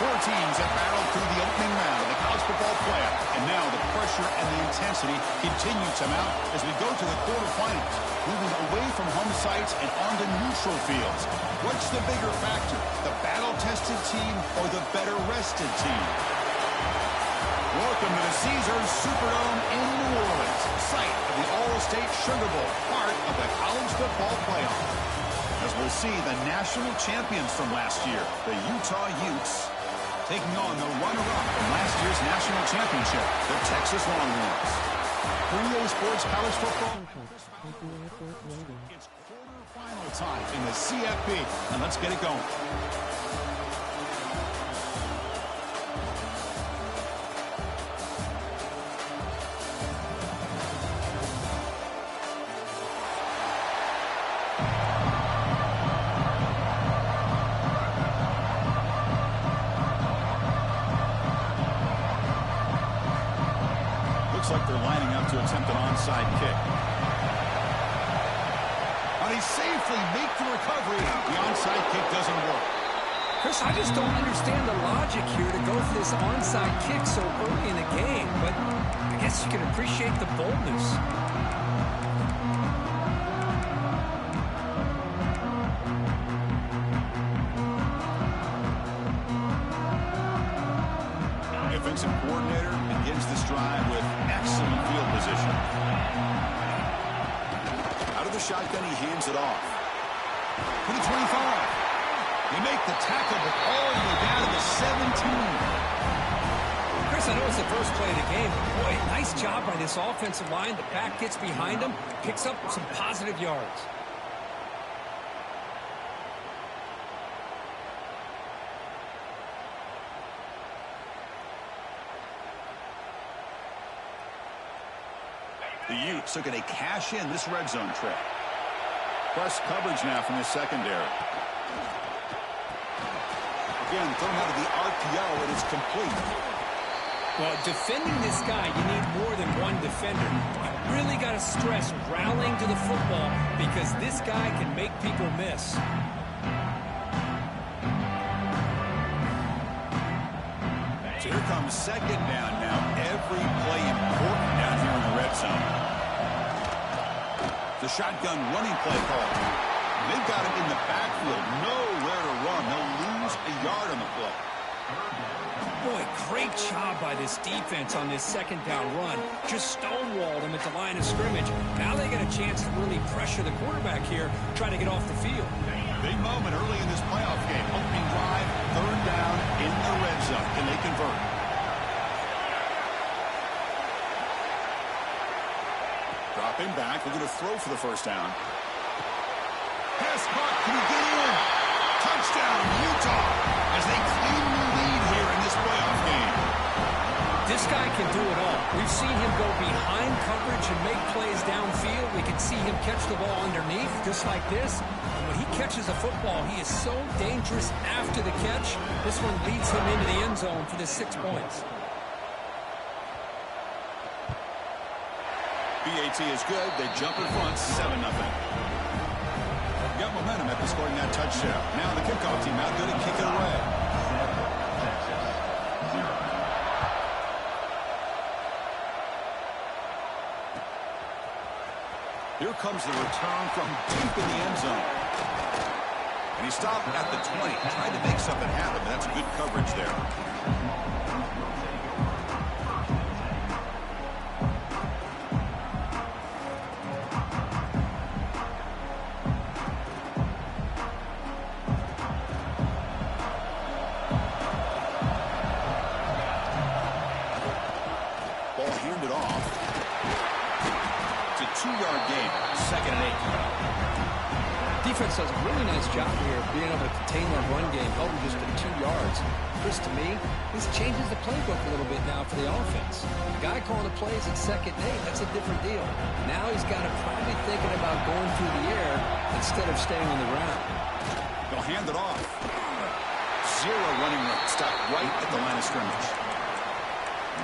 Four teams have battled through the opening round of the college football playoff, and now the pressure and the intensity continue to mount as we go to the quarterfinals, moving away from home sites and onto neutral fields. What's the bigger factor, the battle-tested team or the better-rested team? Welcome to the Caesars Superdome in New Orleans, site of the All-State Sugar Bowl, part of the college football playoff. As we'll see the national champions from last year, the Utah Utes, taking on the runner-up from last year's national championship, the Texas Longhorns. For EA Sports College Football, it's quarterfinal time in the CFP, and let's get it going. Looks like they're lining up to attempt an onside kick. And they safely make the recovery. The onside kick doesn't work. Chris, I just don't understand the logic here to go for this onside kick so early in the game, but I guess you can appreciate the boldness. Defensive coordinator begins this drive with excellent field position. Out of the shotgun, he hands it off. To the 25. They make the tackle, but all the way down to the 17. Chris, I know it's the first play of the game, but boy, nice job by this offensive line. The back gets behind him, picks up some positive yards. The Utes looking to cash in this red zone trip. Plus coverage now from the secondary. Again, thrown out of the RPO, and it's complete. Well, defending this guy, you need more than one defender. You really got to stress rallying to the football because this guy can make people miss. So here comes second down now. Every play important down here in the red zone. The shotgun running play call. They've got him in the backfield. Nowhere to run. They'll lose a yard on the play. Boy, great job by this defense on this second down run. Just stonewalled him at the line of scrimmage. Now they get a chance to really pressure the quarterback here, try to get off the field. Big moment early in this playoff game. Opening drive, third down in the red zone. Can they convert? Dropping back, we're going to throw for the first down. Pass caught, can he get in? Touchdown, Utah, as they claim the lead here in this playoff game. This guy can do it all. We've seen him go behind coverage and make plays downfield. We can see him catch the ball underneath, just like this. And when he catches a football, he is so dangerous after the catch. This one leads him into the end zone for the 6 points. BAT is good. They jump in front, 7-0. Got momentum after scoring that touchdown. Now the kickoff team out good to kick it away. Here comes the return from deep in the end zone. And he stopped at the 20, trying to make something happen. That's good coverage there. Handed off. It's a 2-yard gain, 2nd and 8. Defense does a really nice job here of being able to contain that run game, held him just to 2 yards. Chris, to me, this changes the playbook a little bit now for the offense. The guy calling the plays at 2nd and 8, that's a different deal. Now he's got to probably be thinking about going through the air instead of staying on the ground. They'll hand it off. Zero running room. Stopped right at the line of scrimmage.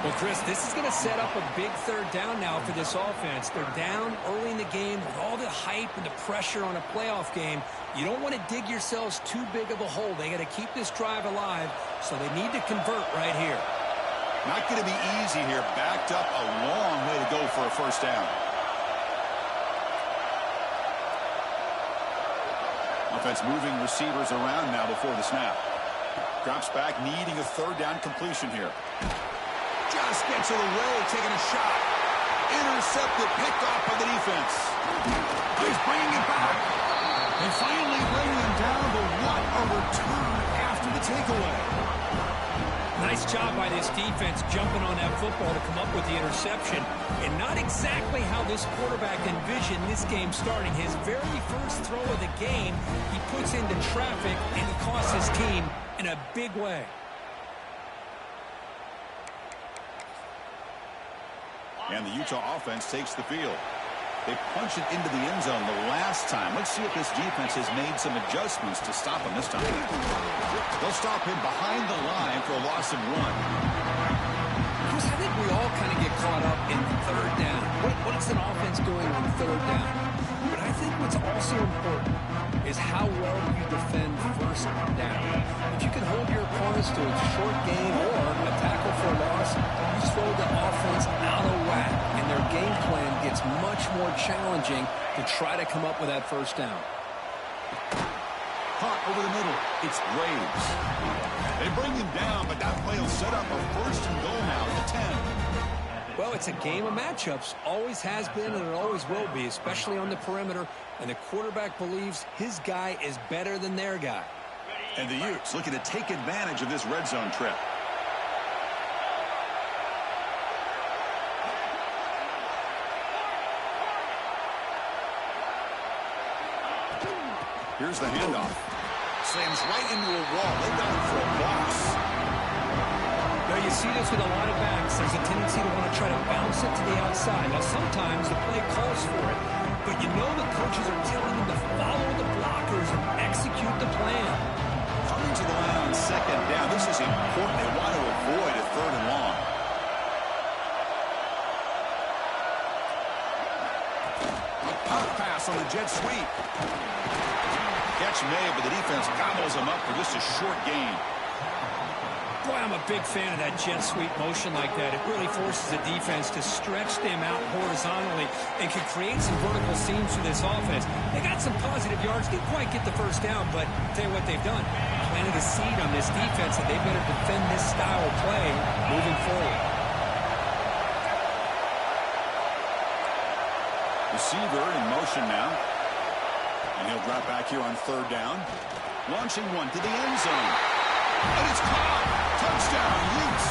Well, Chris, this is going to set up a big third down now for this offense. They're down early in the game with all the the hype and the pressure on a playoff game, you don't want to dig yourselves too big of a hole. They got to keep this drive alive, so they need to convert right here. Not going to be easy here. Backed up a long way to go for a first down. Offense moving receivers around now before the snap. Drops back, needing a third down completion here. Just gets it away, taking a shot. Intercepted, picked off by the defense. He's bringing it back. They finally bring him down, but what a return after the takeaway. Nice job by this defense jumping on that football to come up with the interception. And not exactly how this quarterback envisioned this game starting. His very first throw of the game, he puts into traffic, and he costs his team in a big way. And the Utah offense takes the field. They punch it into the end zone the last time. Let's see if this defense has made some adjustments to stop him this time. They'll stop him behind the line for a loss of 1. Chris, I think we all kind of get caught up in third down. What is an offense doing on third down? But I think what's also important is how well you defend first down. If you can hold your opponents to a short gain or a tackle for a loss, you throw the offense out of whack, and their game plan gets much more challenging to try to come up with that first down. Caught over the middle. It's Graves. They bring him down, but that play will set up a first and goal now at the 10. Well, it's a game of matchups. Always has been, and it always will be, especially on the perimeter. And the quarterback believes his guy is better than their guy. And the Utes looking to take advantage of this red zone trip. Here's the handoff. Slams right into a wall. They got him for a loss. Well, you see this with a lot of backs. There's a tendency to want to try to bounce it to the outside. Now, sometimes the play calls for it, but you know the coaches are telling them to follow the blockers and execute the plan. Coming to the line on second down. This is important. They want to avoid a third and long. A pop pass on the jet sweep. Catch made, but the defense gobbles him up for just a short gain. Boy, I'm a big fan of that jet sweep motion like that. It really forces the defense to stretch them out horizontally and can create some vertical seams for this offense. They got some positive yards. Didn't quite get the first down, but I'll tell you what they've done. Planted a seed on this defense that they better defend this style of play moving forward. Receiver in motion now. And he'll drop back here on third down. Launching one to the end zone. And it's caught. Touchdown, Utes.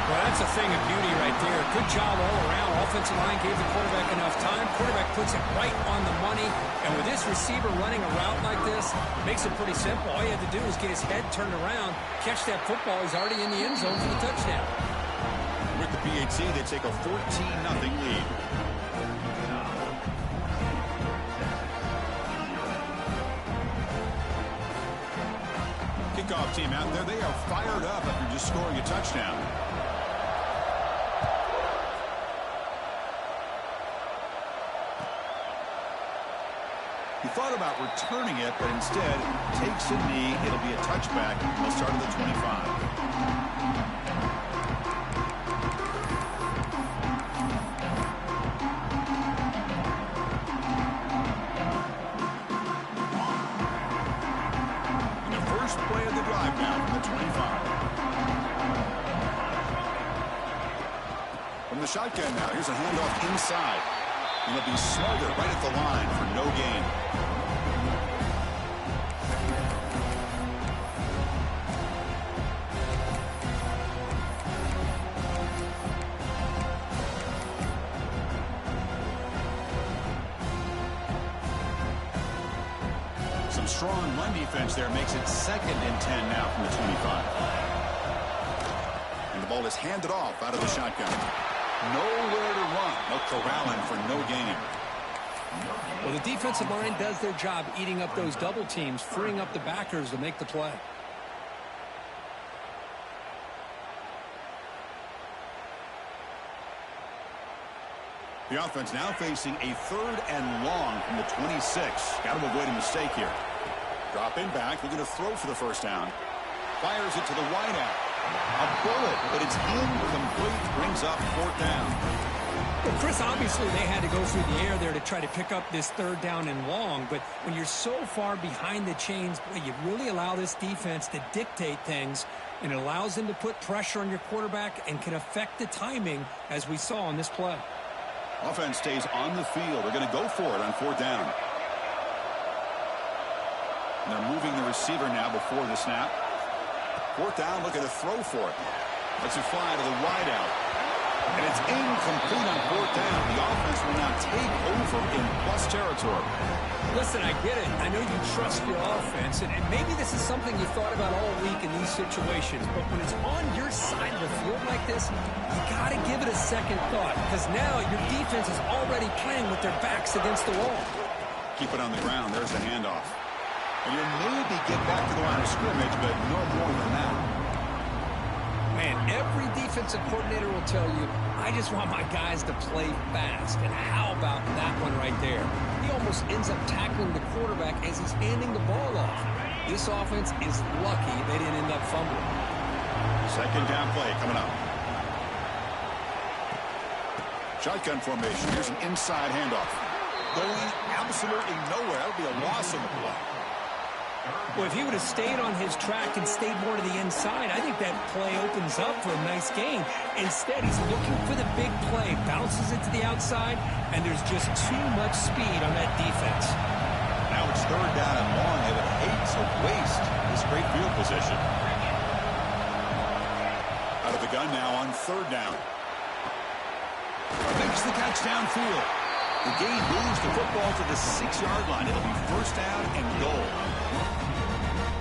Well, that's a thing of beauty right there. Good job all around. Offensive line gave the quarterback enough time. Quarterback puts it right on the money. And with this receiver running a route like this, makes it pretty simple. All you have to do is get his head turned around, catch that football. He's already in the end zone for the touchdown. With the PAT, they take a 14-0 lead. Kickoff team out there. They are fired up after just scoring a touchdown. He thought about returning it, but instead takes a knee. It'll be a touchback. They'll start at the 25. Play of the drive now from the 25. From the shotgun now, here's a handoff inside. And he'll be smothered right at the line for no gain. Strong run defense there makes it 2nd and 10 now from the 25. And the ball is handed off out of the shotgun. Nowhere to run. No corralling for no gain. Well, the defensive line does their job eating up those double teams, freeing up the backers to make the play. The offense now facing a 3rd and long from the 26. Got to avoid a mistake here. Dropping back, looking to throw for the first down. Fires it to the wide out. A bullet, but it's incomplete. Brings up 4th down. Well, Chris, obviously they had to go through the air there to try to pick up this 3rd down and long, but when you're so far behind the chains, boy, you really allow this defense to dictate things, and it allows them to put pressure on your quarterback and can affect the timing, as we saw on this play. Offense stays on the field. They're going to go for it on 4th down. And they're moving the receiver now before the snap. 4th down, looking to throw for it. Lets it fly to the wide out. And it's incomplete on 4th down. The offense will now take over in plus territory. Listen, I get it. I know you trust your offense, and maybe this is something you thought about all week in these situations, but when it's on your side of the field like this, you got to give it a second thought, because now your defense is already playing with their backs against the wall. Keep it on the ground. There's the handoff. And you'll maybe get back to the line of scrimmage, but no more than that. Man, every defensive coordinator will tell you, I just want my guys to play fast. And how about that one right there? He almost ends up tackling the quarterback as he's handing the ball off. This offense is lucky they didn't end up fumbling. 2nd down play coming up. Shotgun formation. Here's an inside handoff. Going absolutely nowhere. That'll be a loss on the play. Well, if he would have stayed on his track and stayed more to the inside, I think that play opens up for a nice gain. Instead, he's looking for the big play, bounces it to the outside, and there's just too much speed on that defense. Now it's 3rd down and long. They would hate to waste this great field position. Out of the gun now on 3rd down. Makes the catch downfield. The gain moves the football to the 6-yard line. It'll be 1st down and goal.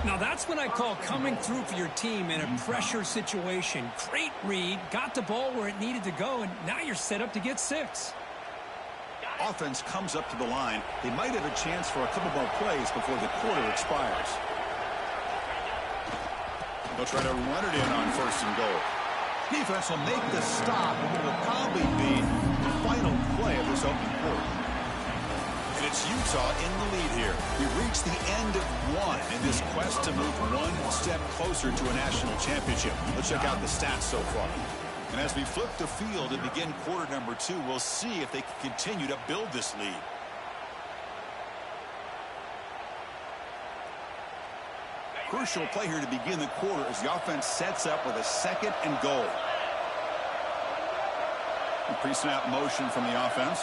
Now that's what I call coming through for your team in a pressure situation. Great read, got the ball where it needed to go, and now you're set up to get 6. Offense comes up to the line. They might have a chance for a couple more plays before the quarter expires. They'll try to run it in on 1st and goal. Defense will make the stop, and it will probably be the final play of this opening quarter. And it's Utah in the lead here. We've reached the end of one in this quest to move one step closer to a national championship. Let's check out the stats so far. And as we flip the field and begin quarter number 2, we'll see if they can continue to build this lead. Crucial play here to begin the quarter as the offense sets up with a 2nd and goal. Pre-snap motion from the offense.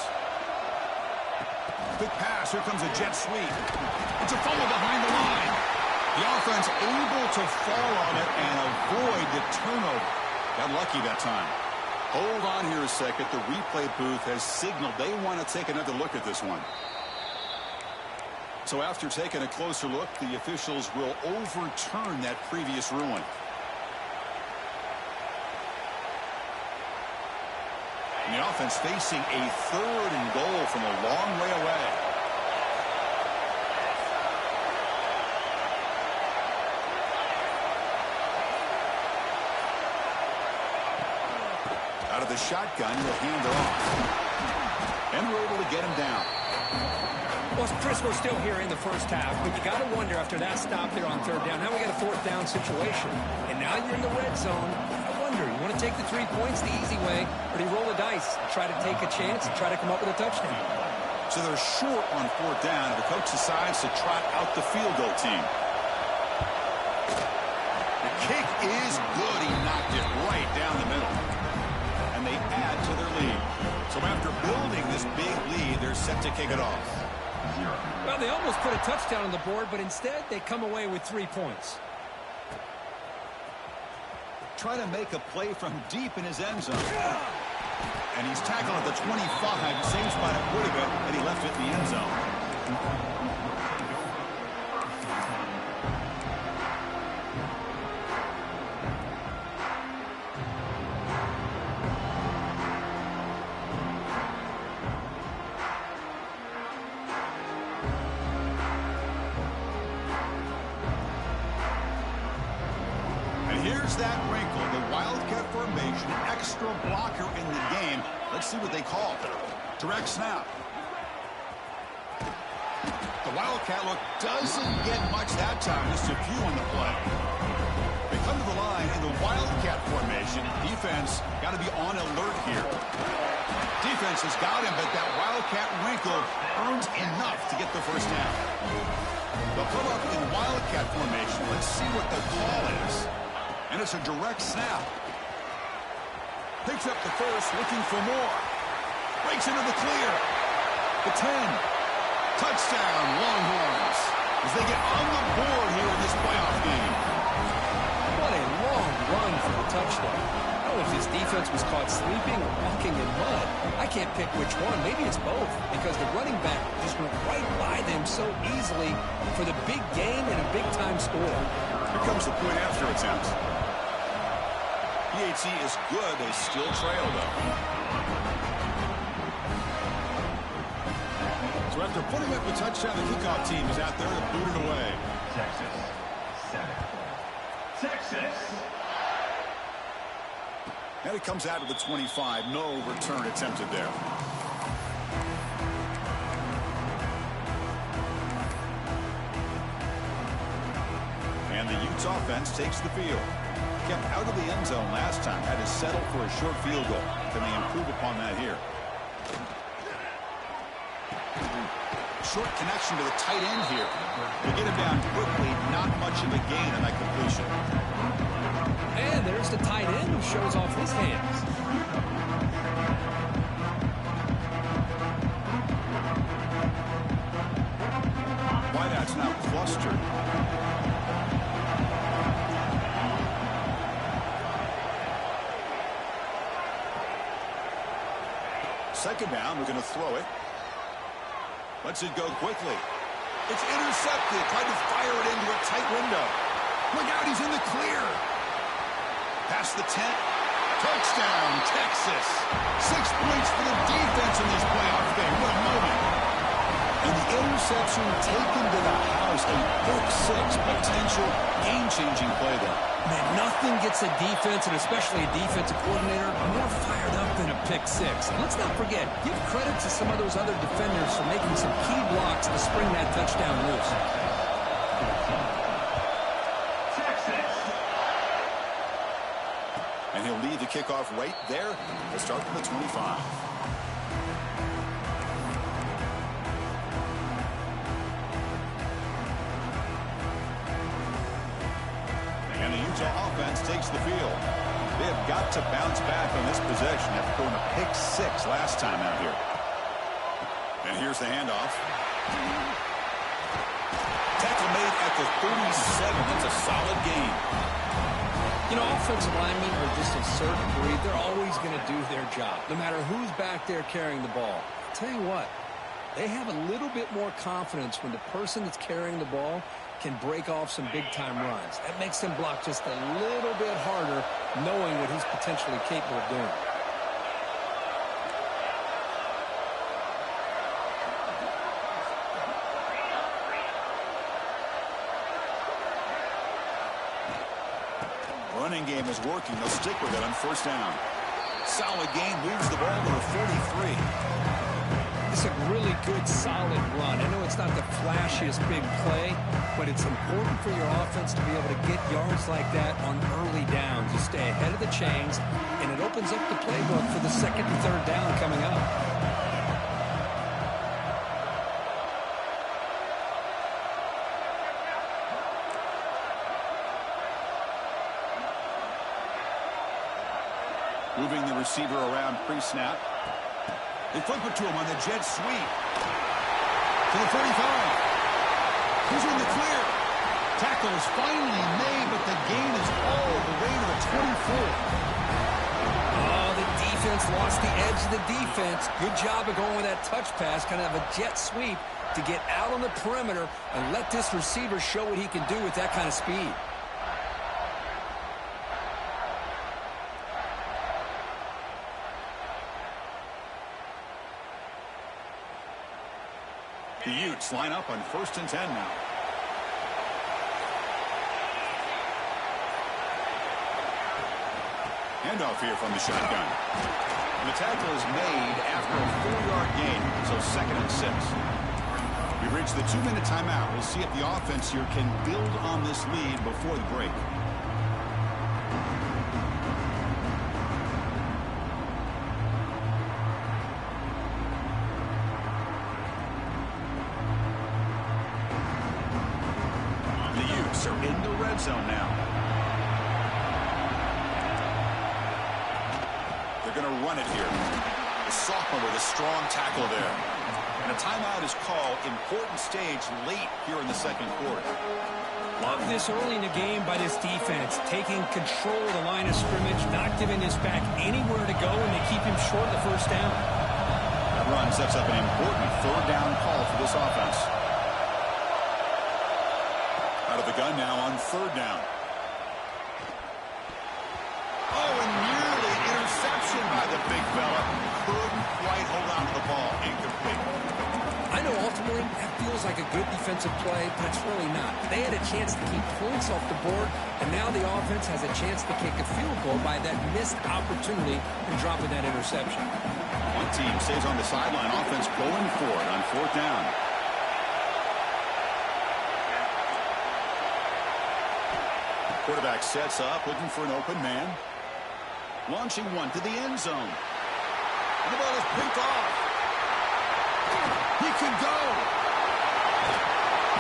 Quick pass. Here comes a jet sweep. It's a fumble behind the line. The offense able to fall on it and avoid the turnover. Got lucky that time. Hold on here a second. The replay booth has signaled they want to take another look at this one. So after taking a closer look, the officials will overturn that previous ruling. And the offense facing a 3rd and goal from a long way away. Out of the shotgun, he'll hand it off. And we're able to get him down. Well, Chris, we're still here in the first half, but you got to wonder after that stop there on 3rd down. Now we got a 4th down situation, and now you're in the red zone. I wonder, you want to take the 3 points the easy way, or do you roll the dice, try to take a chance, and try to come up with a touchdown? So they're short on 4th down, and the coach decides to trot out the field goal team. The kick is good. He knocked it right down the middle. And they add to their lead. So after building this big lead, they're set to kick it off. Well, they almost put a touchdown on the board, but instead they come away with 3 points. Try to make a play from deep in his end zone. And he's tackled at the 25. Same spot it would have been, and he left it in the end zone. Here's that wrinkle, the Wildcat formation, extra blocker in the game. Let's see what they call. Direct snap. The Wildcat look doesn't get much that time. Just a few on the play. They come to the line in the Wildcat formation. Defense got to be on alert here. Defense has got him, but that Wildcat wrinkle earns enough to get the first down. They'll come up in Wildcat formation. Let's see what the call is. And it's a direct snap. Picks up the first, looking for more. Breaks into the clear. The 10. Touchdown, Longhorns. As they get on the board here in this playoff game. What a long run for the touchdown. I don't know if his defense was caught sleeping or walking in mud. I can't pick which one. Maybe it's both, because the running back just went right by them so easily for the big game and a big-time score. Here comes the point after attempt. PHC is good. They still trail, though. So after putting up a touchdown, the kickoff team is out there to boot it away. Texas, 7. Texas. And it comes out to the 25. No return attempted there. And the Utes offense takes the field. Kept out of the end zone last time. Had to settle for a short field goal. Can they improve upon that here? Short connection to the tight end here. They get him down quickly. Not much of a gain on that completion. And there's the tight end who shows off his hands. Wideout's now clustered. Second down, we're going to throw it. Lets it go quickly. It's intercepted. Tried to fire it into a tight window. Look out, he's in the clear. Past the 10. Touchdown, Texas. 6 points for the defense in this playoff game. What a moment. And the interception taken to the house. A pick 6 potential game-changing play there. Man, nothing gets a defense, and especially a defensive coordinator, more fired up than a pick 6. And let's not forget, give credit to some of those other defenders for making some key blocks to spring that touchdown loose. Texas. And he'll lead the kickoff right there. Let's start from the 25. And the Utah offense takes the field. They have got to bounce back on this possession after throwing a pick 6 last time out here. And here's the handoff. Tackle made at the 37. That's a solid gain. You know, offensive linemen are just a certain breed. They're always going to do their job, no matter who's back there carrying the ball. I'll tell you what, they have a little bit more confidence when the person that's carrying the ball can break off some big-time runs. That makes them block just a little bit harder, knowing what he's potentially capable of doing. Running game is working. They'll stick with it on first down. Solid gain, moves the ball to the 43. It's a really good, solid run. I know it's not the flashiest big play, but it's important for your offense to be able to get yards like that on early downs. You stay ahead of the chains, and it opens up the playbook for the second and third down coming up. Moving the receiver around pre-snap. They flip it to him on the jet sweep. To the 45. He's in the clear. Tackle is finally made, but the gain is all the way to the 24. Oh, the defense lost the edge of the defense. Good job of going with that touch pass, kind of a jet sweep to get out on the perimeter and let this receiver show what he can do with that kind of speed. The Utes line up on 1st and 10 now. Handoff here from the shotgun. And the tackle is made after a 4-yard gain, so 2nd and 6. We've reached the 2-minute timeout. We'll see if the offense here can build on this lead before the break. The Utes are in the red zone now. They're going to run it here. The sophomore with a strong tackle there. And a timeout is called. Important stage late here in the 2nd quarter. Love this early in the game by this defense, taking control of the line of scrimmage, not giving this back anywhere to go, and they keep him short of the 1st down. That run sets up an important 3rd down call for this offense. Out of the gun now on 3rd down. Oh, and nearly interception by the big fella. Couldn't quite hold on to the ball. Incomplete. I know ultimately that feels like a good defensive play, but it's really not. They had a chance to keep points off the board, and now the offense has a chance to kick a field goal by that missed opportunity and dropping that interception. One team stays on the sideline. Offense going for it on 4th down. Quarterback sets up, looking for an open man. Launching one to the end zone. And the ball is picked off. He could go.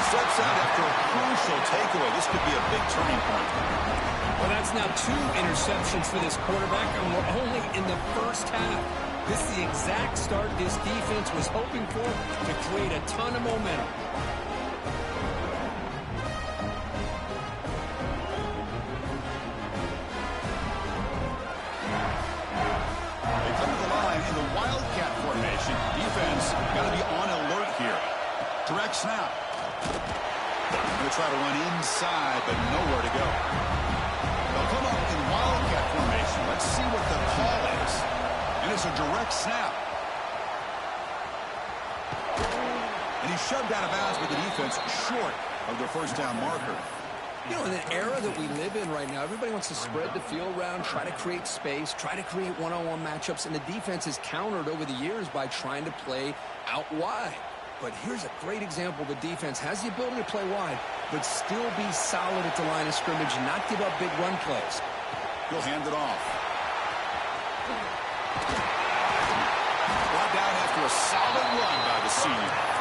Steps out after a crucial takeaway. This could be a big turning point. Well, that's now 2 interceptions for this quarterback, and we're only in the 1st half. This is the exact start this defense was hoping for to create a ton of momentum. Defense got to be on alert here. Direct snap. Going to try to run inside, but nowhere to go. They'll come up in wildcat formation. Let's see what the call is. And it's a direct snap. And he's shoved out of bounds with the defense short of their 1st down marker. You know, in an era that we live in right now, everybody wants to spread the field around, try to create space, try to create one-on-one matchups, and the defense is countered over the years by trying to play out wide. But here's a great example. The defense has the ability to play wide, but still be solid at the line of scrimmage and not give up big run plays. He'll hand it off. Brought down after a solid run by the senior.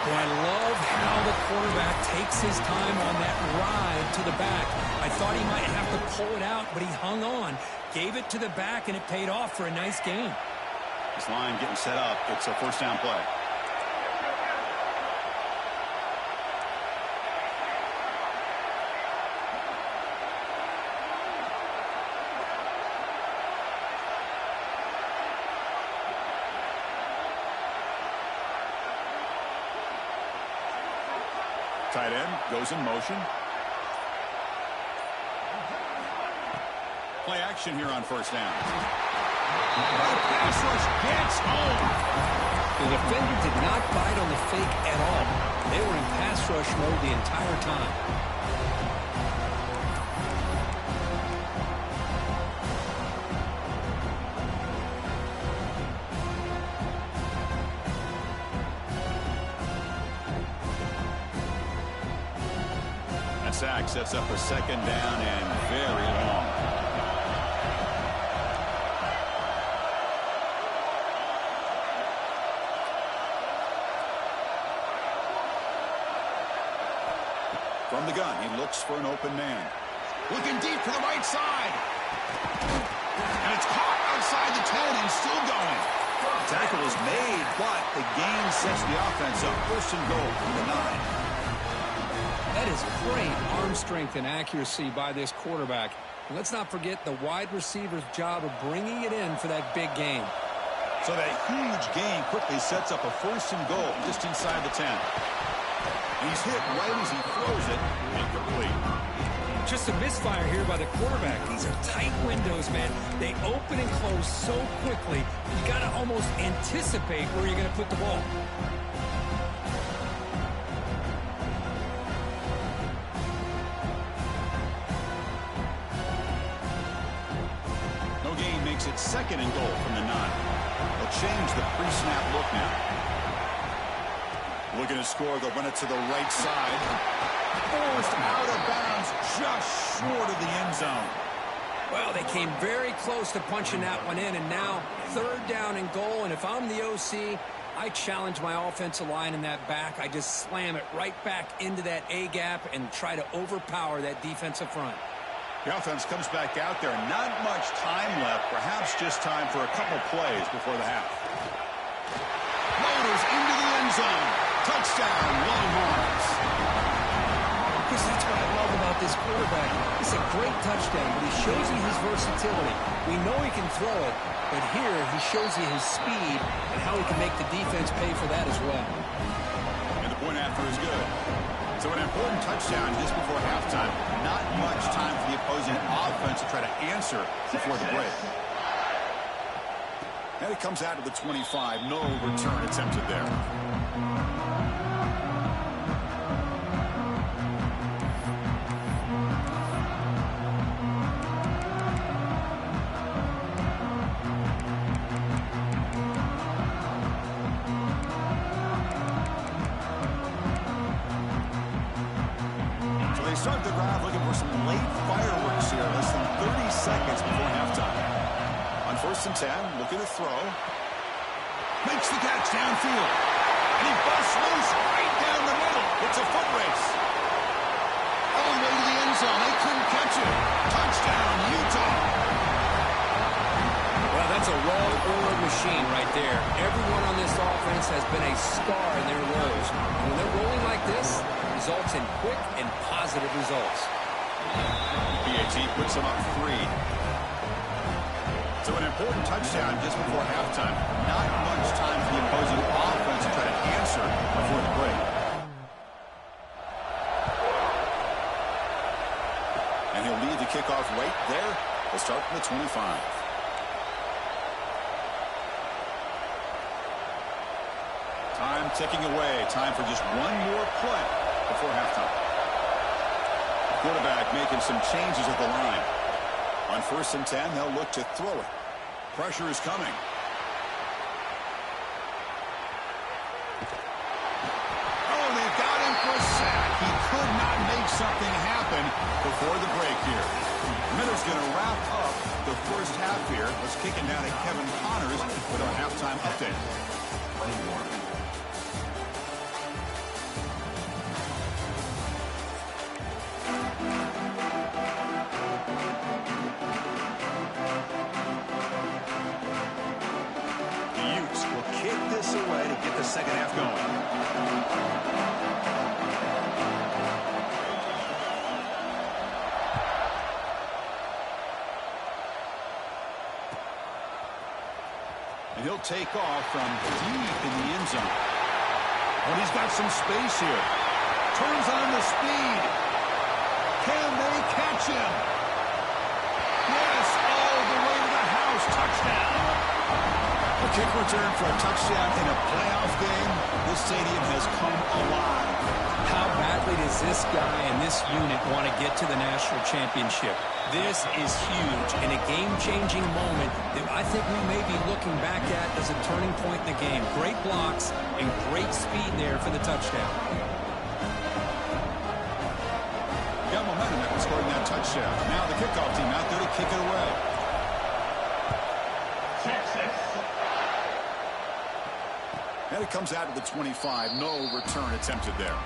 Well, I love how the quarterback takes his time on that ride to the back. I thought he might have to pull it out, but he hung on, gave it to the back, and it paid off for a nice gain. This line getting set up. It's a 1st down play. Tight end goes in motion. Play action here on 1st down. Pass rush gets home. The defender did not bite on the fake at all. They were in pass rush mode the entire time. Sack sets up a 2nd down and very long. From the gun, he looks for an open man. Looking deep to the right side. And it's caught outside the 10 and still going. Tackle is made, but the gain sets the offense up. 1st and goal from the 9. That is great arm strength and accuracy by this quarterback. And let's not forget the wide receiver's job of bringing it in for that big game. So that huge gain quickly sets up a 1st and goal just inside the 10. He's hit right as he throws it. Incomplete. Just a misfire here by the quarterback. These are tight windows, man. They open and close so quickly. You got to almost anticipate where you're going to put the ball. makes it 2nd and goal from the 9. They'll change the pre-snap look now. Looking to score, they'll run it to the right side. Forced out of bounds, just short of the end zone. Well, they came very close to punching that one in, and now 3rd down and goal. And if I'm the OC, I challenge my offensive line in that back. I just slam it right back into that A-gap and try to overpower that defensive front. The offense comes back out there. Not much time left. Perhaps just time for a couple plays before the half. Motors into the end zone. Touchdown, Longhorns. Because that's what I love about this quarterback. It's a great touchdown, but he shows you his versatility. We know he can throw it, but here he shows you his speed and how he can make the defense pay for that as well. And the point after is good. So an important touchdown just before halftime. Not much time for the opposing offense to try to answer before the break. And it comes out to the 25. No return attempted there. They start the drive looking for some late fireworks here, less than 30 seconds before halftime. On 1st and 10, looking to throw. Makes the catch downfield. And he busts loose right down the middle. It's a foot race. All the way to the end zone. They couldn't catch it. Touchdown, Utah. Well, that's a well-oiled machine right there. Everyone on this offense has been a star in their roles. And when they're rolling like this, results in quick and positive results. PAT puts them up 3. So an important touchdown just before halftime. Not much time for the opposing offense to try to answer before the break. And he'll lead the kickoff right there. We'll start from the 25. Time ticking away. Time for just one more play before halftime. Quarterback making some changes at the line. On 1st and 10, they'll look to throw it. Pressure is coming. Oh, they've got him for a sack. He could not make something happen before the break here. Miller's going to wrap up the first half here. Let's kick it down to Kevin Connors with our halftime update. Away to get the second half going. And he'll take off from deep in the end zone. But he's got some space here. Turns on the speed. Can they catch him? Yes, all the way to the house. Touchdown. A kick return for a touchdown in a playoff game. This stadium has come alive. How badly does this guy and this unit want to get to the national championship? This is huge and a game-changing moment that I think we may be looking back at as a turning point in the game. Great blocks and great speed there for the touchdown. Got momentum after scoring that touchdown. Now the kickoff team out there to kick it away. And it comes out to the 25. No return attempted there.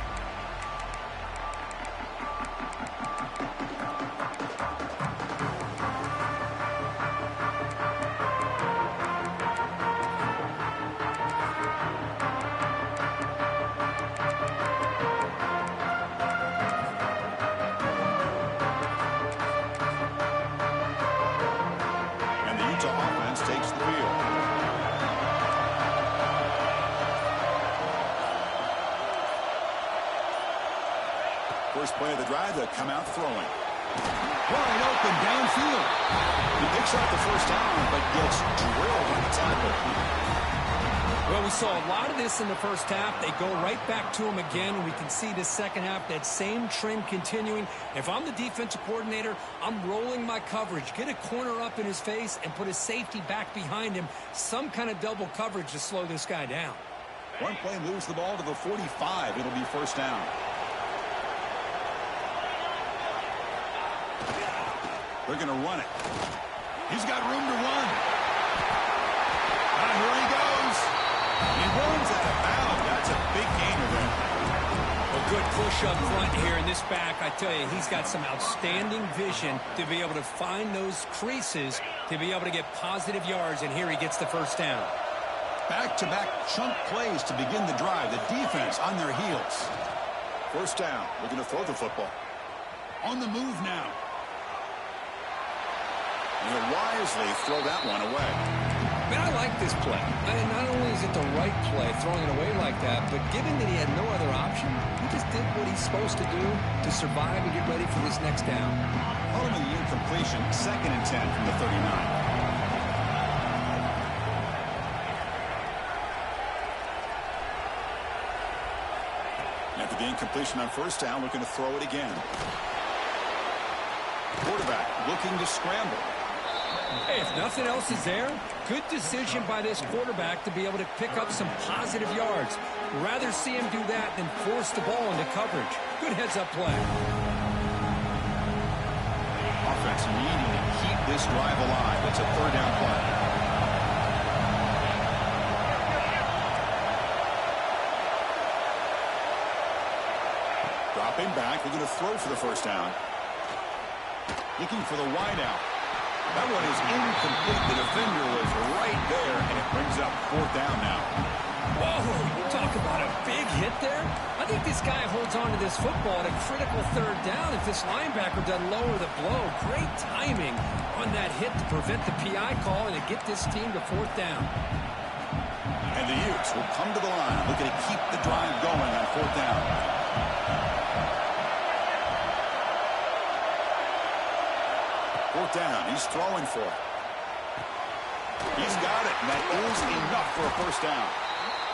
And the Utah offense takes the field. First play of the drive, they'll come out throwing. Wide open downfield. He picks up the first down, but gets drilled on the tackle. Well, we saw a lot of this in the first half. They go right back to him again, and we can see the second half, that same trend continuing. If I'm the defensive coordinator, I'm rolling my coverage. Get a corner up in his face and put a safety back behind him. Some kind of double coverage to slow this guy down. One play moves the ball to the 45. It'll be first down. They're going to run it. He's got room to run. Here he goes. He runs out of bounds. That's a big gainer there. A good push up front here in this back. I tell you, he's got some outstanding vision to be able to find those creases, to be able to get positive yards, and here he gets the first down. Back-to-back chunk plays to begin the drive. The defense on their heels. First down. Looking to throw the football. On the move now. And he'll wisely throw that one away. Man, I like this play. And not only is it the right play, throwing it away like that, but given that he had no other option, he just did what he's supposed to do to survive and get ready for this next down. Following the incompletion, 2nd and 10 from the 39. After the incompletion on first down, looking to throw it again. Quarterback looking to scramble. Hey, if nothing else is there, good decision by this quarterback to be able to pick up some positive yards. Rather see him do that than force the ball into coverage. Good heads-up play. Offense needing to keep this drive alive. It's a 3rd down play. Dropping back, they're going to throw for the first down. Looking for the wideout. That one is incomplete. The defender was right there, and it brings up 4th down now. Whoa, talk about a big hit there. I think this guy holds on to this football at a critical 3rd down if this linebacker doesn't lower the blow. Great timing on that hit to prevent the PI call and to get this team to 4th down. And the Utes will come to the line, looking to keep the drive going on 4th down. Fourth down, he's throwing for it. He's got it, and that is enough for a first down.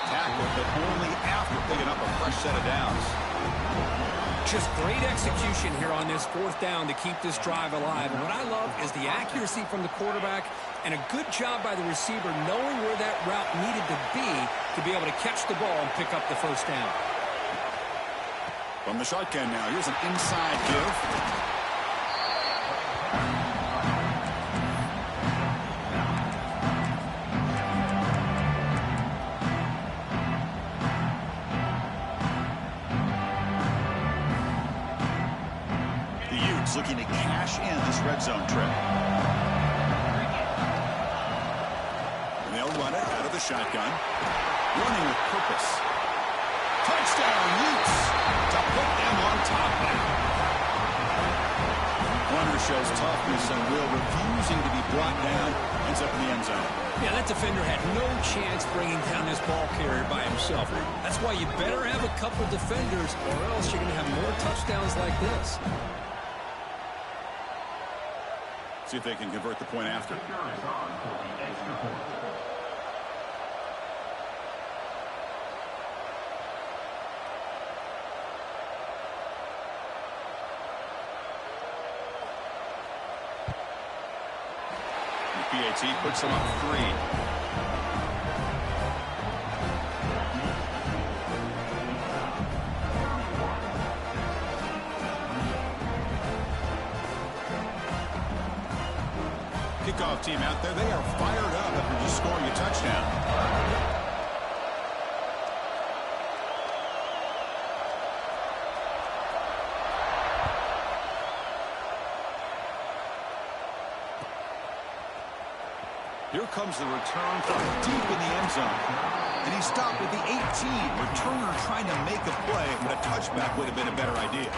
Tackle, but only after picking up a fresh set of downs. Just great execution here on this 4th down to keep this drive alive. And what I love is the accuracy from the quarterback and a good job by the receiver knowing where that route needed to be able to catch the ball and pick up the first down. From the shotgun now, here's an inside give. Looking to cash in this red zone trip. And they'll run it out of the shotgun. Running with purpose. Touchdown, Utes, to put them on top now. Runner shows toughness and will, refusing to be brought down. Ends up in the end zone. Yeah, that defender had no chance bringing down this ball carrier by himself. That's why you better have a couple defenders, or else you're going to have more touchdowns like this. See if they can convert the point after. The PAT puts them up 3. Kickoff team out there, they are fired up after just scoring a touchdown. Here comes the return from deep in the end zone. And he stopped at the 18. Returner trying to make a play, but a touchback would have been a better idea.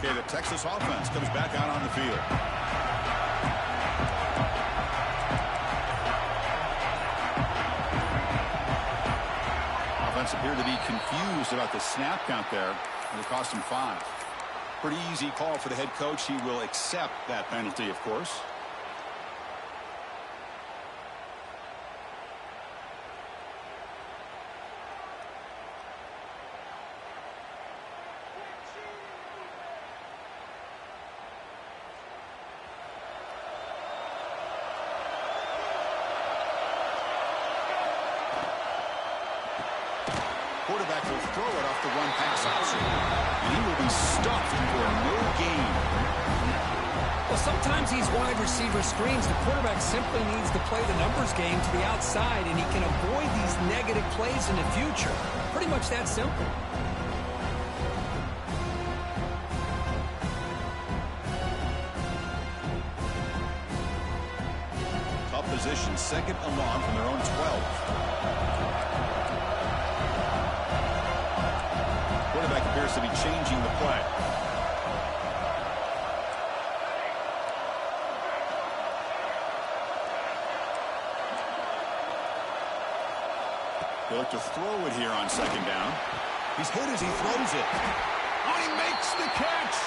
Okay, the Texas offense comes back out on the field. Offense appeared to be confused about the snap count there. It'll cost him 5. Pretty easy call for the head coach. He will accept that penalty, of course. Quarterback will throw it off the run pass option. And he will be stuffed for no gain. Well, sometimes these wide receiver screens, the quarterback simply needs to play the numbers game to the outside, and he can avoid these negative plays in the future. Pretty much that simple. Tough position, second and long from their own 12. Quarterback appears to be changing the play. They look to throw it here on second down. He's hit as he throws it. Oh, he makes the catch!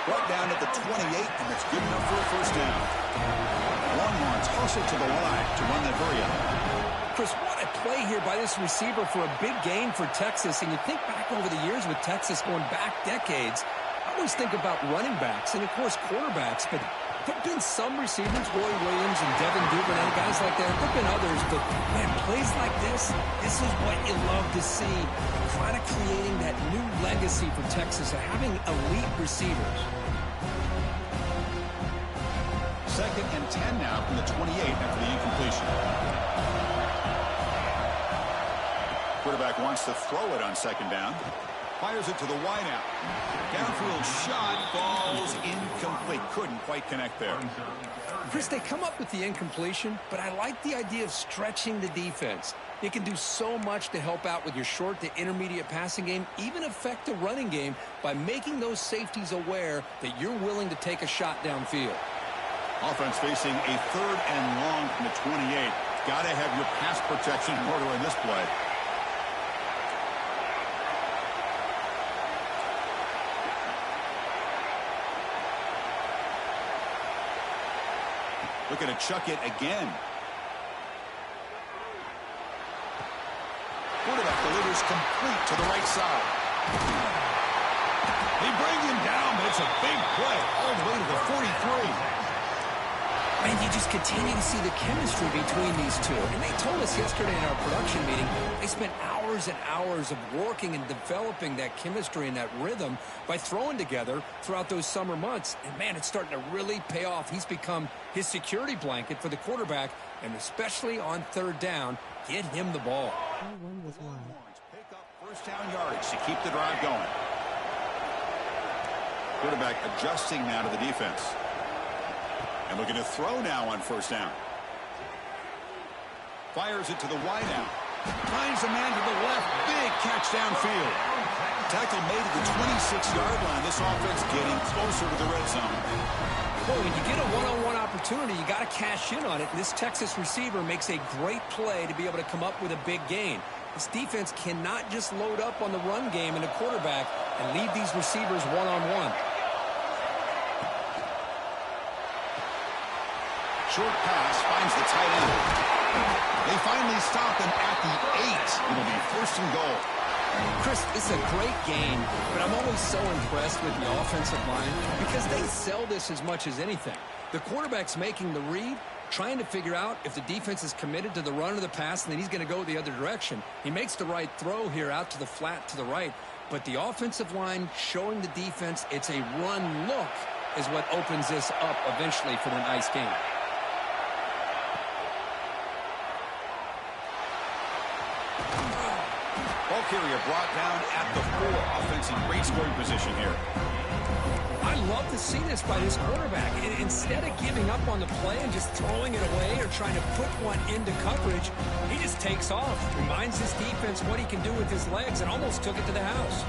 Brought down at the 28, and that's good enough for a first down. Longhorns hustle to the line to run that hurry up. Chris, what a play here by this receiver for a big gain for Texas. And you think back over the years with Texas going back decades, I always think about running backs and, of course, quarterbacks. But there have been some receivers, Roy Williams and Devin Duvernay, guys like that. There have been others. But, man, plays like this is what you love to see. Kind of creating that new legacy for Texas of having elite receivers. Second and 10 now from the 28 after the incompletion. Quarterback wants to throw it on second down. Fires it to the wideout. Downfield shot falls incomplete. Couldn't quite connect there. Chris, they come up with the incompletion, but I like the idea of stretching the defense. It can do so much to help out with your short to intermediate passing game, even affect the running game by making those safeties aware that you're willing to take a shot downfield. Offense facing a third and long from the 28. Got to have your pass protection in order in this play. Looking to chuck it again. Quarterback delivers complete to the right side. They bring him down, but it's a big play all the way to the 43. And you just continue to see the chemistry between these two. And they told us yesterday in our production meeting, they spent hours and hours of working and developing that chemistry and that rhythm by throwing together throughout those summer months. And, man, it's starting to really pay off. He's become his security blanket for the quarterback, and especially on third down, get him the ball. Pick up first down yardage to keep the drive going. Quarterback adjusting now to the defense. And looking to throw now on first down. Fires it to the wideout. Finds a man to the left. Big catch downfield. Tackle made at the 26-yard line. This offense getting closer to the red zone. Well, when you get a one-on-one opportunity, you got to cash in on it. And this Texas receiver makes a great play to be able to come up with a big gain. This defense cannot just load up on the run game and the quarterback and leave these receivers one-on-one. Short pass finds the tight end. They finally stop him at the 8. It'll be first and goal. Chris, it's a great game, but I'm always so impressed with the offensive line because they sell this as much as anything. The quarterback's making the read, trying to figure out if the defense is committed to the run or the pass, and then he's going to go the other direction. He makes the right throw here out to the flat to the right, but the offensive line showing the defense it's a run look is what opens this up eventually for the nice game. Ball carrier brought down at the 4. Offense in great scoring position here. I love to see this by this quarterback. Instead of giving up on the play and just throwing it away or trying to put one into coverage, he just takes off, reminds his defense what he can do with his legs, and almost took it to the house.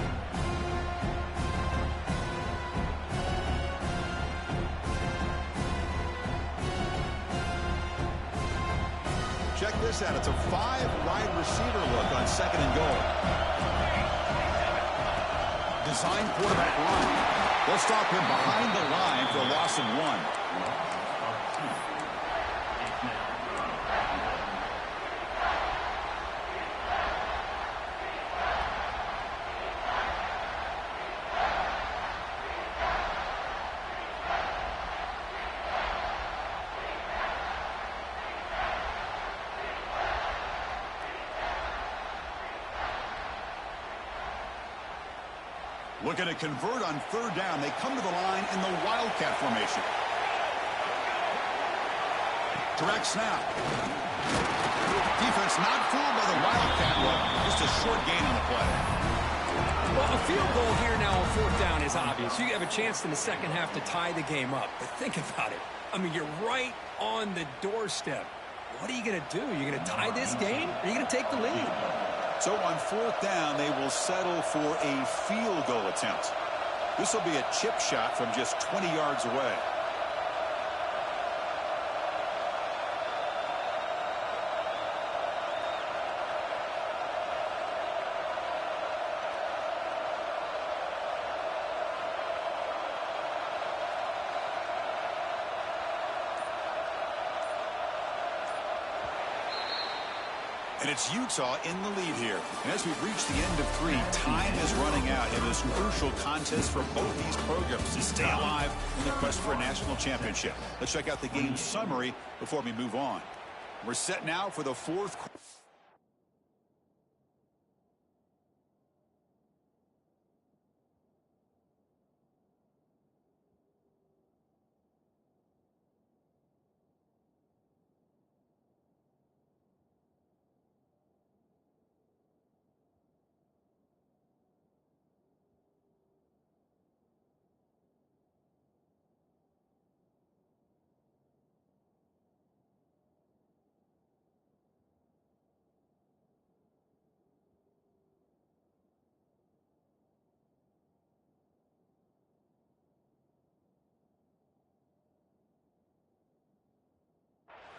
Check this out. It's a 5-wide receiver look on second and goal. design quarterback run. They'll stop him behind the line for a loss of 1. Looking to convert on 3rd down. They come to the line in the Wildcat formation. Direct snap. Defense not fooled by the Wildcat look. Just a short gain on the play. Well, a field goal here now on 4th down is obvious. You have a chance in the second half to tie the game up. But think about it. I mean, you're right on the doorstep. What are you going to do? You're going to tie this game? Or are you going to take the lead? So on 4th down, they will settle for a field goal attempt. This will be a chip shot from just 20 yards away. And it's Utah in the lead here. And as we've reached the end of 3, time is running out in this crucial contest for both these programs to stay alive in the quest for a national championship. Let's check out the game summary before we move on. We're set now for the 4th quarter.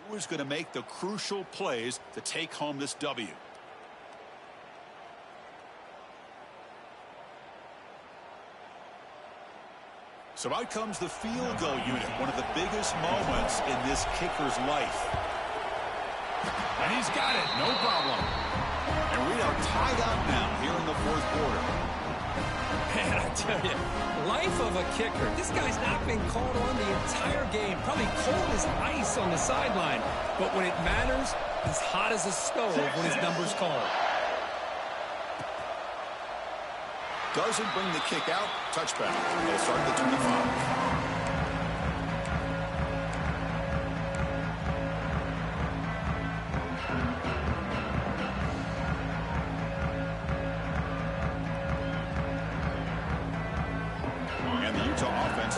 Who's going to make the crucial plays to take home this W? So out comes the field goal unit, one of the biggest moments in this kicker's life. And he's got it, no problem. And we are tied up now here in the 4th quarter. Man, I tell you, life of a kicker. This guy's not been called on the entire game. Probably cold as ice on the sideline. But when it matters, he's hot as a stove when his number's called. Doesn't bring the kick out. Touchback. They'll start the 25.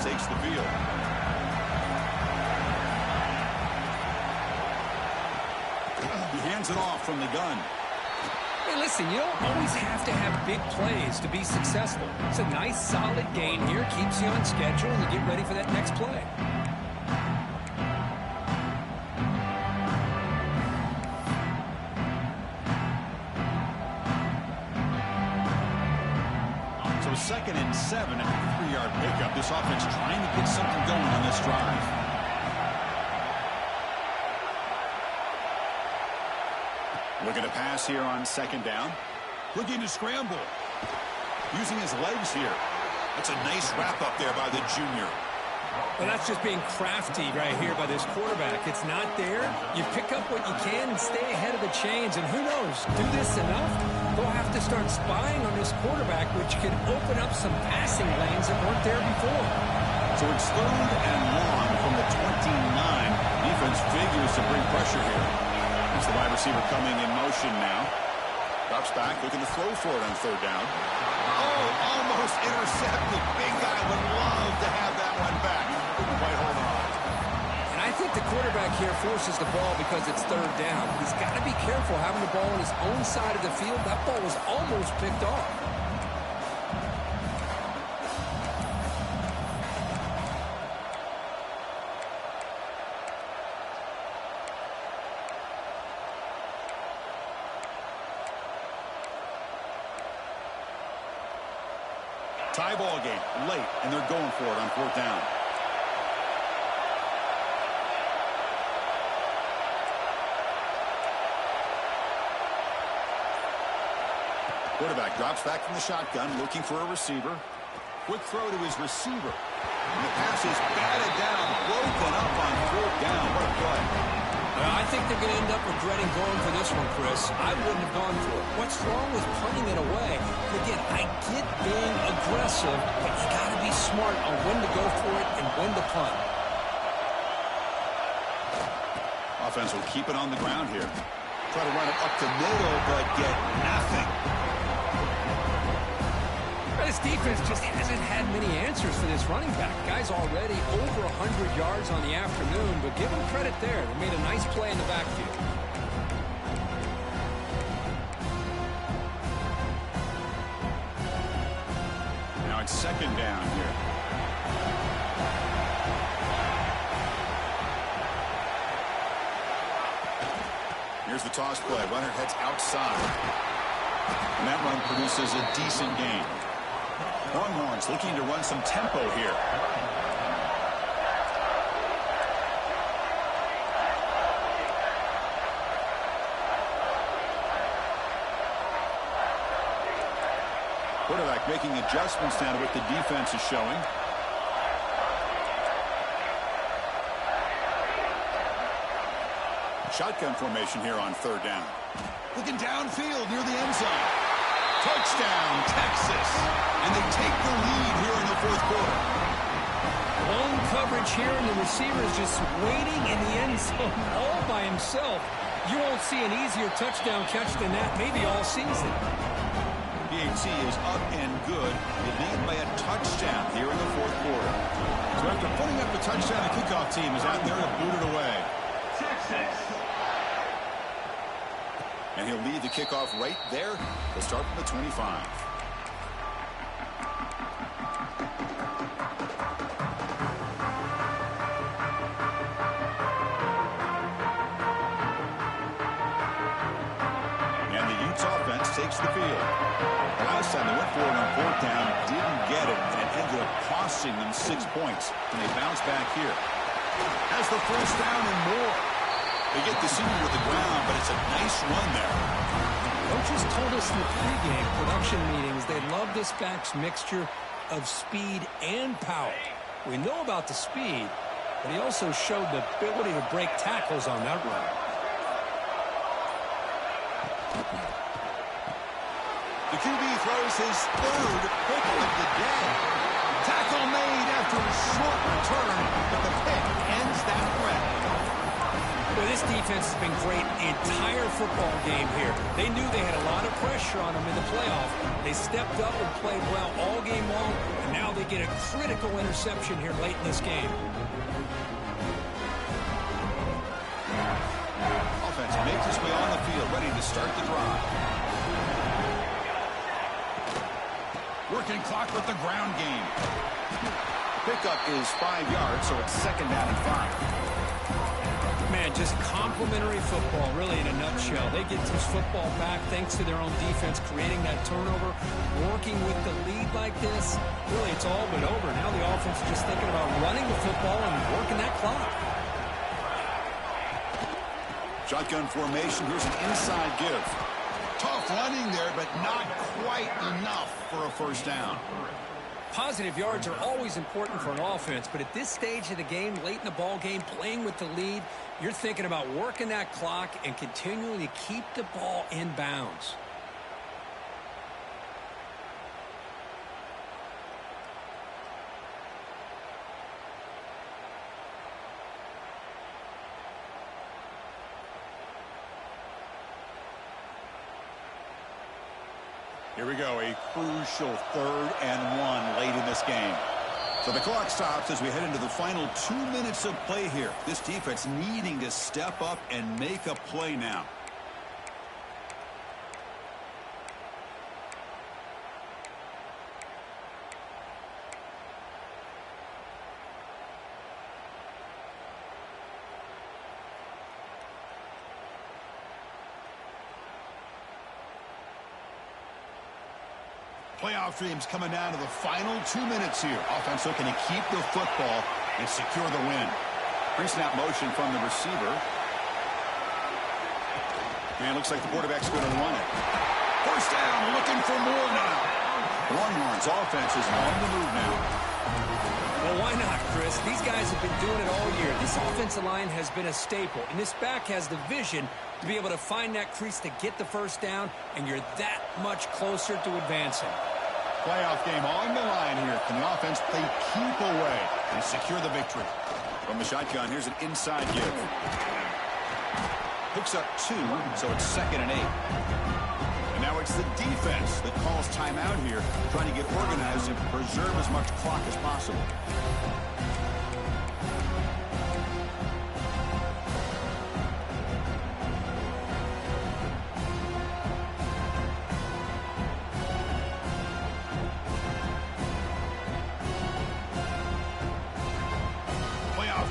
Takes the field. He hands it off from the gun. Hey, listen, you don't always have to have big plays to be successful. It's a nice, solid gain here. Keeps you on schedule, and you get ready for that next play. So 2nd and 7 at the 3-yard pickup. This offense trying to get something going on this drive. Looking to pass here on 2nd down. Looking to scramble. Using his legs here. That's a nice wrap up there by the junior. Well, that's just being crafty right here by this quarterback. It's not there. You pick up what you can and stay ahead of the chains. And who knows, do this enough, they'll have to start spying on this quarterback, which can open up some passing lanes that weren't there before. So it's 3rd and long from the 29. Defense figures to bring pressure here. It's the wide receiver coming in motion now. Drops back, looking to throw for it on 3rd down. Oh, almost intercepted. Big guy would love to have that one back. Couldn't quite hold on. And I think the quarterback here forces the ball because it's 3rd down. He's got to be careful having the ball on his own side of the field. That ball was almost picked off. Tie ball game late, and they're going for it on 4th down. Quarterback drops back from the shotgun, looking for a receiver. Quick throw to his receiver. And the pass is batted down, broken up on 4th down. What a play. I think they're going to end up regretting going for this one, Chris. I wouldn't have gone for it. What's wrong with punting it away? Again, I get being aggressive, but you got to be smart on when to go for it and when to punt. Offense will keep it on the ground here. Try to run it up the middle, but get nothing. This defense just hasn't had many answers for this running back. Guy's already over 100 yards on the afternoon, but give him credit there. They made a nice play in the backfield. Now it's 2nd down here. Here's the toss play. Runner heads outside. And that run produces a decent gain. Longhorns looking to run some tempo here. Quarterback making adjustments now to what the defense is showing. Shotgun formation here on 3rd down. Looking downfield near the end zone. Touchdown, Texas. And they take the lead here in the 4th quarter. Lone coverage here, and the receiver is just waiting in the end zone all by himself. You won't see an easier touchdown catch than that maybe all season. PHC is up and good. They lead by a touchdown here in the 4th quarter. So after putting up the touchdown, the kickoff team is out there to boot it away. Texas. And he'll lead the kickoff right there. They'll start from the 25. And the Utes offense takes the field. The last time they went for it on 4th down, didn't get it, and it ended up costing them 6 points. And they bounce back here. Has the 1st down and more. They get the senior to the ground, but it's a nice run there. Coaches told us in the pregame production meetings they love this back's mixture of speed and power. We know about the speed, but he also showed the ability to break tackles on that run. The QB throws his 3rd pick of the day. Tackle made after a short return, but the pick ends that threat. Well, this defense has been great the entire football game here. They knew they had a lot of pressure on them in the playoff. They stepped up and played well all game long, and now they get a critical interception here late in this game. Offense makes its way on the field, ready to start the drive. Working clock with the ground game. Pickup is 5 yards, so it's 2nd down and 5. Man, just complimentary football, really, in a nutshell. They get this football back thanks to their own defense, creating that turnover, working with the lead like this. Really, it's all but over. Now the offense is just thinking about running the football and working that clock. Shotgun formation. Here's an inside give. Tough running there, but not quite enough for a 1st down. Positive yards are always important for an offense, but at this stage of the game, late in the ball game, playing with the lead, you're thinking about working that clock and continuing to keep the ball in bounds. Here we go, a crucial 3rd and 1 late in this game. So the clock stops as we head into the final 2 minutes of play here. This defense needing to step up and make a play now. Playoff dreams coming down to the final 2 minutes here. Offense looking to keep the football and secure the win. Pre-snap motion from the receiver. And looks like the quarterback's going to run it. First down, looking for more now. Longhorns offense is on the move now. Well, why not, Chris? These guys have been doing it all year. This offensive line has been a staple, and this back has the vision to be able to find that crease to get the first down, and you're that much closer to advancing. Playoff game on the line here. Can the offense play keep away and secure the victory? From the shotgun, here's an inside give. Picks up 2, so it's 2nd and 8. And now it's the defense that calls timeout here, trying to get organized and preserve as much clock as possible.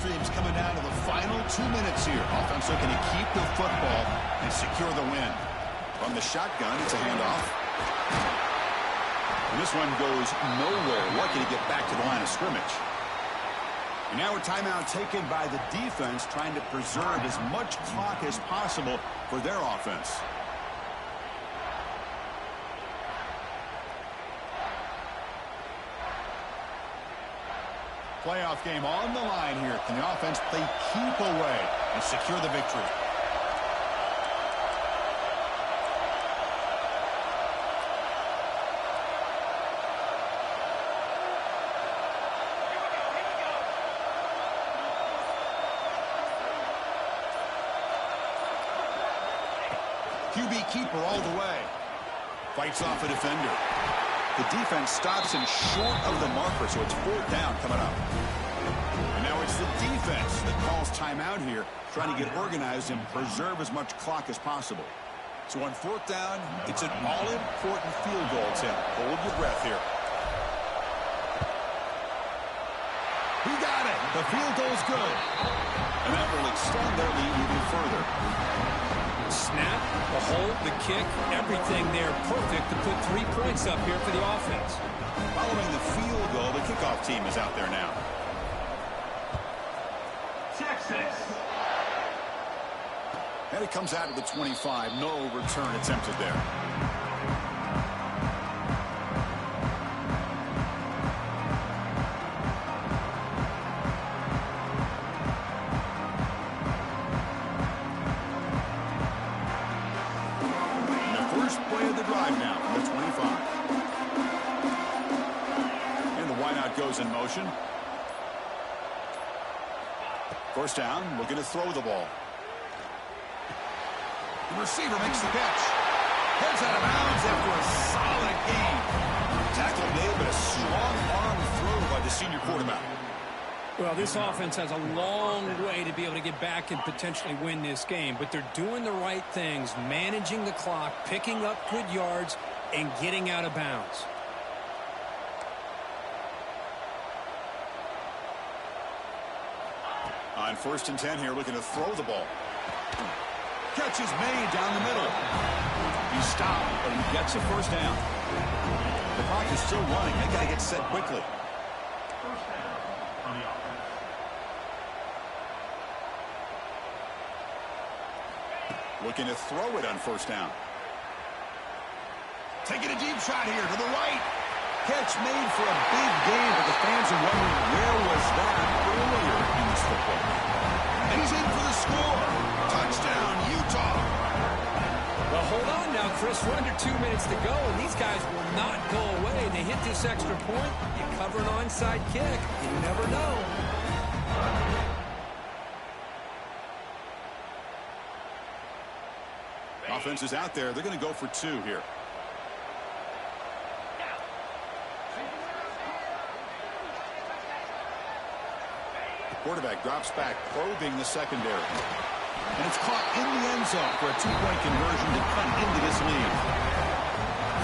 Dreams coming down to the final 2 minutes here. Offense looking to keep the football and secure the win. From the shotgun, it's a handoff. And this one goes nowhere. Lucky to get back to the line of scrimmage. And now a timeout taken by the defense, trying to preserve as much clock as possible for their offense. Playoff game on the line here. Can the offense play keep away and secure the victory? QB keeper all the way. Fights off a defender. The defense stops him short of the marker, so it's 4th down coming up. And now it's the defense that calls timeout here, trying to get organized and preserve as much clock as possible. So on 4th down, it's an all-important field goal, Tim. Hold your breath here. He got it. The field goal's good. And that will extend their lead even further. Snap, the hold, the kick, everything there perfect to put 3 points up here for the offense. Following the field goal, the kickoff team is out there now. Texas. And it comes out of the 25. No return attempted there. Goes in motion. First down, looking to throw the ball. The receiver makes the catch. Heads out of bounds after a solid gain. Tackle made, but a strong arm throw by the senior quarterback. Well, this offense has a long way to be able to get back and potentially win this game, but they're doing the right things, managing the clock, picking up good yards, and getting out of bounds. On 1st and 10 here, looking to throw the ball. Catch is made down the middle. He stopped, but he gets a first down. The clock is still running. They got to get set quickly. First down on the offense. Looking to throw it on 1st down. Taking a deep shot here to the right. Catch made for a big gain, but the fans are wondering where was that earlier in this football game. And he's in for the score. Touchdown, Utah. Well, hold on now, Chris. We're under 2 minutes to go, and these guys will not go away. They hit this extra point. You cover an onside kick. You never know. Offense is out there. They're going to go for 2 here. Quarterback drops back, probing the secondary. And it's caught in the end zone for a 2-point conversion to cut into this lead.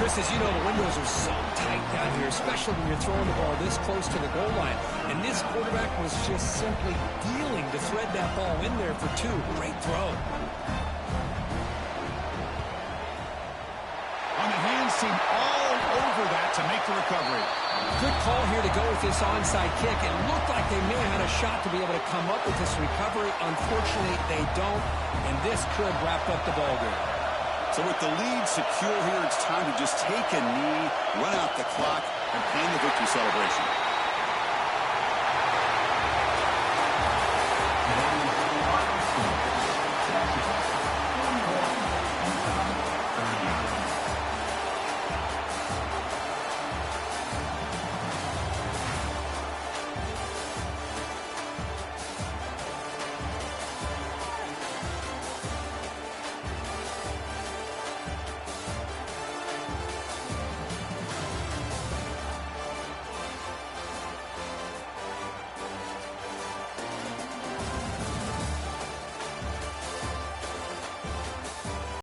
Chris, as you know, the windows are so tight down here, especially when you're throwing the ball this close to the goal line. And this quarterback was just simply dealing to thread that ball in there for 2. Great throw. On the hands team all over that. that to make the recovery. Good call here to go with this onside kick. It looked like they may have had a shot to be able to come up with this recovery. Unfortunately, they don't, and this could wrap up the ballgame. So with the lead secure here, it's time to just take a knee, run out the clock, and plan the victory celebration.